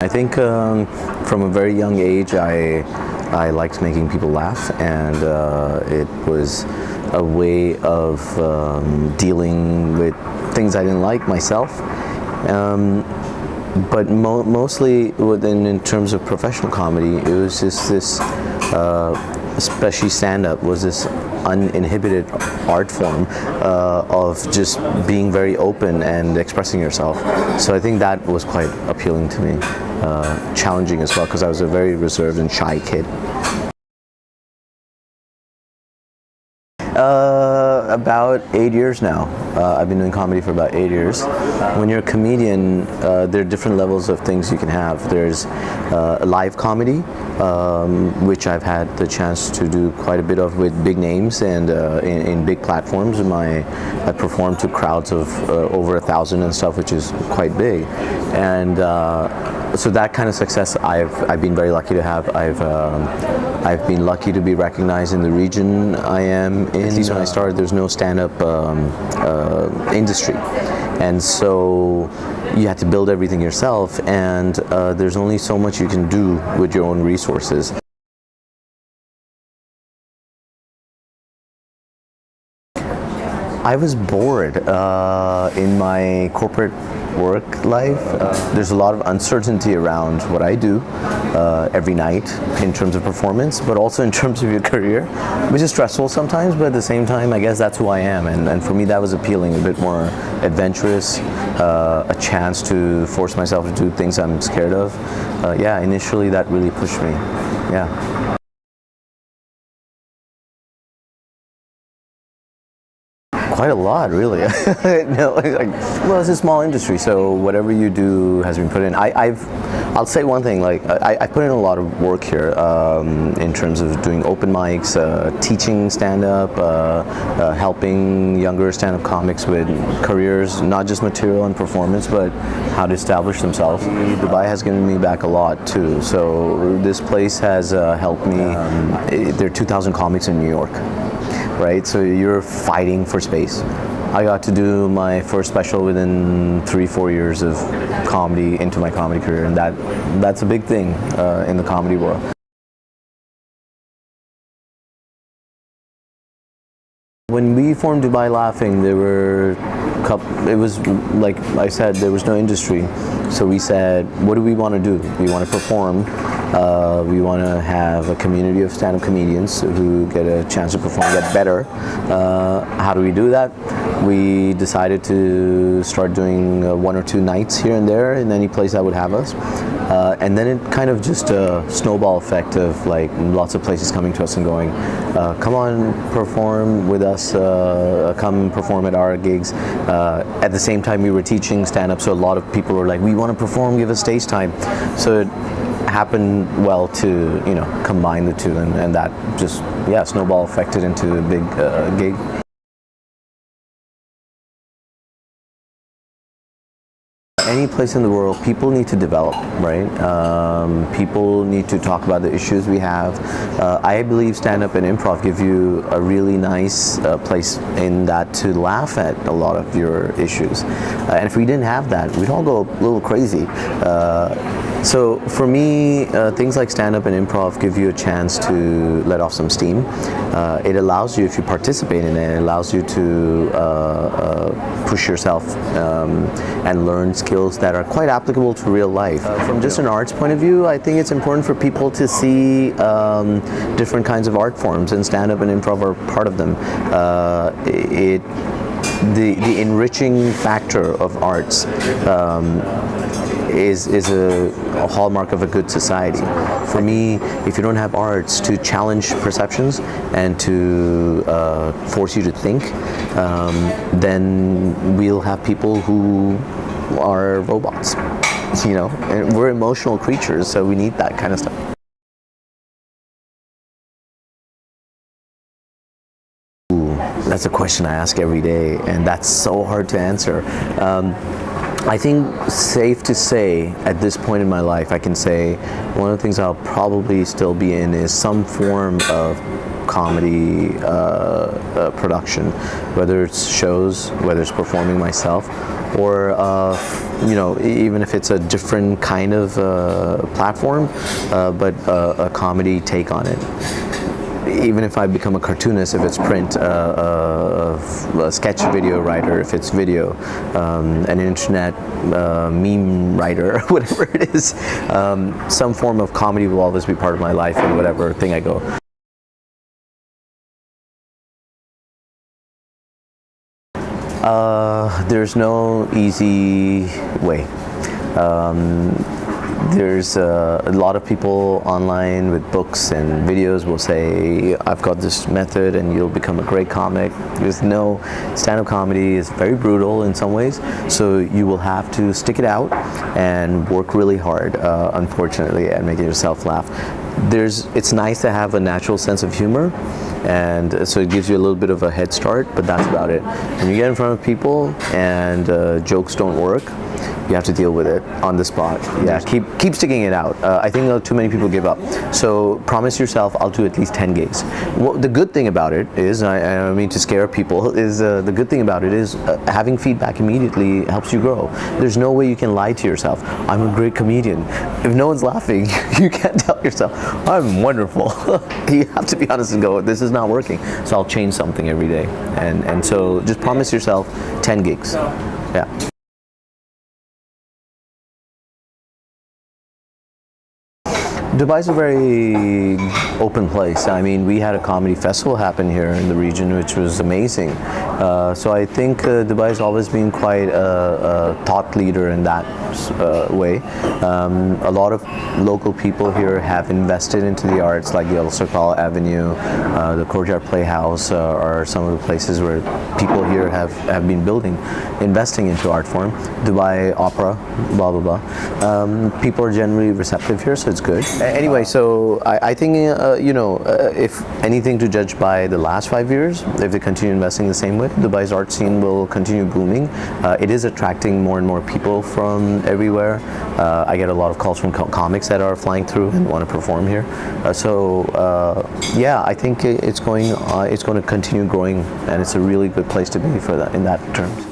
I think from a very young age, I liked making people laugh, and it was a way of dealing with things I didn't like myself. But mostly in terms of professional comedy, it was just this, especially stand-up, was this uninhibited art form of just being very open and expressing yourself. So I think that was quite appealing to me, challenging as well, because I was a very reserved and shy kid. About 8 years now. I've been doing comedy for about 8 years. When you're a comedian, there are different levels of things you can have. There's live comedy, which I've had the chance to do quite a bit of with big names and in big platforms. I performed to crowds of over 1,000 and stuff, which is quite big. And so that kind of success I've been very lucky to have. I've been lucky to be recognized in the region I am in. At least when I started, there's no stand-up industry, and so you had to build everything yourself, and there's only so much you can do with your own resources. I was bored in my corporate work life. There's a lot of uncertainty around what I do every night in terms of performance, but also in terms of your career, which is stressful sometimes, but at the same time, I guess that's who I am. And for me, that was appealing, a bit more adventurous, a chance to force myself to do things I'm scared of. Yeah, initially that really pushed me. Yeah. Quite a lot, really. No, well, it's a small industry, so whatever you do has been put in. I'll say one thing, like I put in a lot of work here in terms of doing open mics, teaching stand-up, helping younger stand-up comics with careers, not just material and performance, but how to establish themselves. Dubai has given me back a lot too, so this place has helped me. There are 2,000 comics in New York. Right, so you're fighting for space. I got to do my first special within 3-4 years of comedy into my comedy career, and that's a big thing in the comedy world. When we formed Dubai Laughing, it was like I said, there was no industry. So we said, what do we want to do? We want to perform. We want to have a community of stand-up comedians who get a chance to perform, get better. How do we do that? We decided to start doing 1 or 2 nights here and there in any place that would have us. And then it kind of just a snowball effect of like lots of places coming to us and going, come on, perform with us, come perform at our gigs. At the same time, we were teaching stand-up, so a lot of people were like, we want to perform, give us stage time. So it happened well to, combine the two, and that just, snowball affected into a big gig. Any place in the world, people need to develop, right? People need to talk about the issues we have. I believe stand-up and improv give you a really nice place in that to laugh at a lot of your issues. And if we didn't have that, we'd all go a little crazy. So for me, things like stand-up and improv give you a chance to let off some steam. It allows you, if you participate in it, it allows you to push yourself and learn skills that are quite applicable to real life. From just an arts point of view, I think it's important for people to see different kinds of art forms, and stand-up and improv are part of them. The enriching factor of arts is a hallmark of a good society. For me, if you don't have arts to challenge perceptions and to force you to think, then we'll have people who are robots, and we're emotional creatures, so we need that kind of stuff. That's a question I ask every day, and that's so hard to answer. I think safe to say at this point in my life, I can say one of the things I'll probably still be in is some form of comedy production, whether it's shows, whether it's performing myself, or even if it's a different kind of platform, but a comedy take on it. Even if I become a cartoonist, if it's print, a sketch video writer, if it's video, an internet meme writer, whatever it is, some form of comedy will always be part of my life in whatever thing I go. There's no easy way. There's a lot of people online with books and videos will say, I've got this method and you'll become a great comic. There's no, stand-up comedy is very brutal in some ways, so you will have to stick it out and work really hard, unfortunately, at making yourself laugh. It's nice to have a natural sense of humor, and so it gives you a little bit of a head start, but that's about it. When you get in front of people and jokes don't work, you have to deal with it on the spot. Yeah, keep sticking it out. I think too many people give up. So promise yourself, I'll do at least 10 gigs. The good thing about it is, I don't mean to scare people, is the good thing about it is having feedback immediately helps you grow. There's no way you can lie to yourself. I'm a great comedian. If no one's laughing, you can't tell yourself, I'm wonderful. You have to be honest and go, this is not working. So I'll change something every day. And so just promise yourself 10 gigs. Yeah. Dubai's a very open place. I mean, we had a comedy festival happen here in the region, which was amazing. So I think Dubai has always been quite a thought leader in that way. A lot of local people here have invested into the arts, like the Al Sirkal Avenue, the Courtyard Playhouse are some of the places where people here have been investing into art form. Dubai Opera, blah, blah, blah. People are generally receptive here, so it's good. Anyway, so I think, if anything to judge by the last 5 years, if they continue investing the same way, Dubai's art scene will continue booming. It is attracting more and more people from everywhere. I get a lot of calls from comics that are flying through and want to perform here. Yeah, I think it's going to continue growing, and it's a really good place to be for that in that terms.